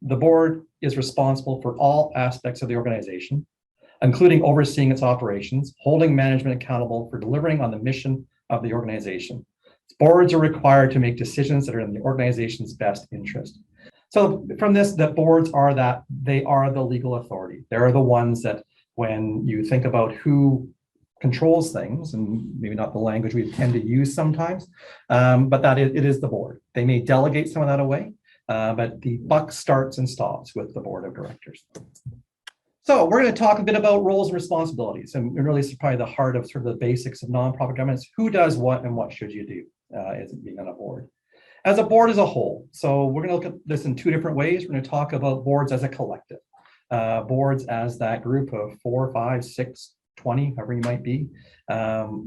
The board is responsible for all aspects of the organization, including overseeing its operations, holding management accountable for delivering on the mission of the organization. Boards are required to make decisions that are in the organization's best interest. So from this, that boards are they are the legal authority. They're the ones that when you think about who controls things, and maybe not the language we tend to use sometimes, but it is the board. They may delegate some of that away, but the buck starts and stops with the board of directors. So we're going to talk a bit about roles and responsibilities, and really this is probably the heart of sort of the basics of nonprofit governance. Who does what and what should you do as being on a board? As a board as a whole, so we're going to look at this in two different ways. We're going to talk about boards as a collective, boards as that group of 4, 5, 6, 20, however you might be,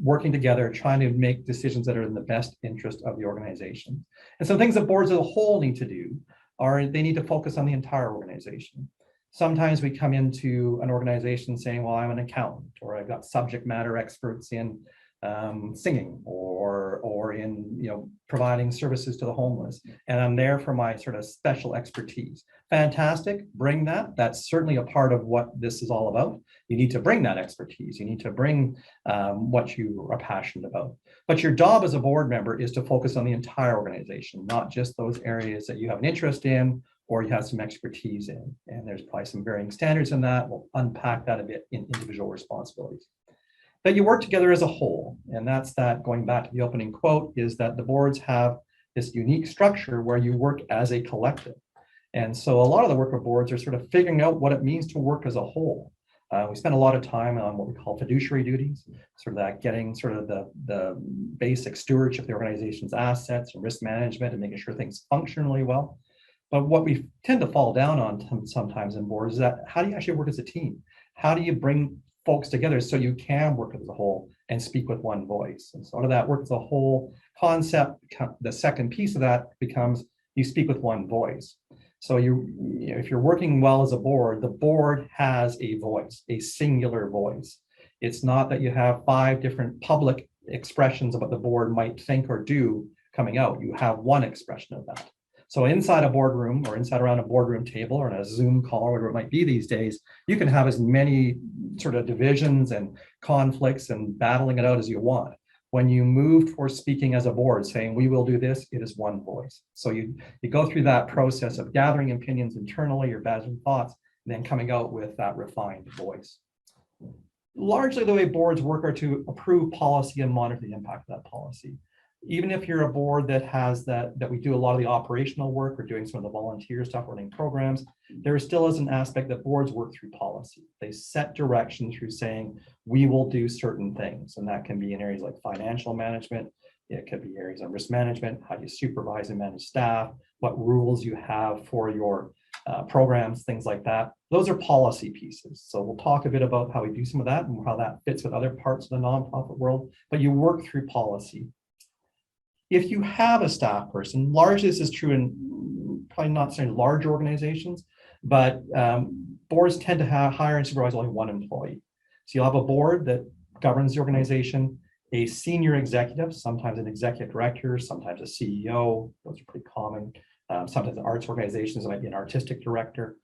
working together, trying to make decisions that are in the best interest of the organization. And some things that boards as a whole need to do are they need to focus on the entire organization. Sometimes we come into an organization saying, well, I'm an accountant, or I've got subject matter experts in singing or in providing services to the homeless, and I'm there for my sort of special expertise. Fantastic, bring that. That's certainly a part of what this is all about. You need to bring that expertise. You need to bring what you are passionate about. But your job as a board member is to focus on the entire organization, not just those areas that you have an interest in or you have some expertise in. And there's probably some varying standards in that. We'll unpack that a bit in individual responsibilities. But you work together as a whole, and that's that, going back to the opening quote, is that the boards have this unique structure where you work as a collective. And so a lot of the work of boards are sort of figuring out what it means to work as a whole. We spend a lot of time on what we call fiduciary duties, sort of that getting sort of the basic stewardship of the organization's assets and risk management and making sure things function really well. But what we tend to fall down on sometimes in boards is that how do you actually work as a team? How do you bring folks together so you can work as a whole and speak with one voice? And so out of that work as a whole concept, the second piece of that becomes you speak with one voice. So if you're working well as a board, the board has a voice, a singular voice. It's not that you have 5 different public expressions of what the board might think or do coming out. You have one expression of that. So inside a boardroom or inside around a boardroom table or in a Zoom call, or whatever it might be these days, you can have as many sort of divisions and conflicts and battling it out as you want. When you move towards speaking as a board, saying we will do this, it is one voice. So you go through that process of gathering opinions internally or gathering thoughts, and then coming out with that refined voice. Largely the way boards work are to approve policy and monitor the impact of that policy. Even if you're a board that has that we do a lot of the operational work, we're doing some of the volunteer stuff, running programs, there still is an aspect that boards work through policy. They set direction through saying, we will do certain things. And that can be in areas like financial management. It could be areas of risk management, how you supervise and manage staff, what rules you have for your programs, things like that. Those are policy pieces. So we'll talk a bit about how we do some of that and how that fits with other parts of the nonprofit world, but you work through policy. If you have a staff person, largely this is true in probably not saying large organizations, but boards tend to hire and supervise only one employee. So you'll have a board that governs the organization, a senior executive, sometimes an executive director, sometimes a CEO, those are pretty common. Sometimes in arts organizations, it might be an artistic director.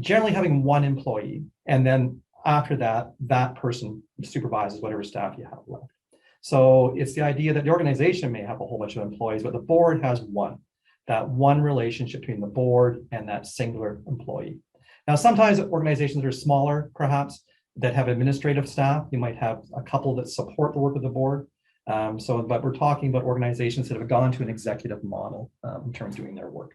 Generally having one employee, and then after that, that person supervises whatever staff you have left. So it's the idea that the organization may have a whole bunch of employees, but the board has one, that one relationship between the board and that singular employee. Now, sometimes organizations that are smaller, perhaps, that have administrative staff, you might have a couple that support the work of the board. But we're talking about organizations that have gone to an executive model in terms of doing their work.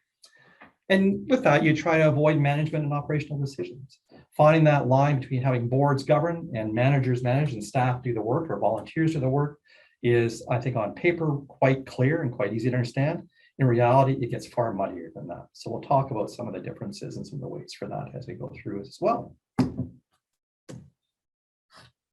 And with that, you try to avoid management and operational decisions. Finding that line between having boards govern and managers manage and staff do the work or volunteers do the work is, I think, on paper quite clear and quite easy to understand. In reality, it gets far muddier than that. So we'll talk about some of the differences and some of the ways for that as we go through as well.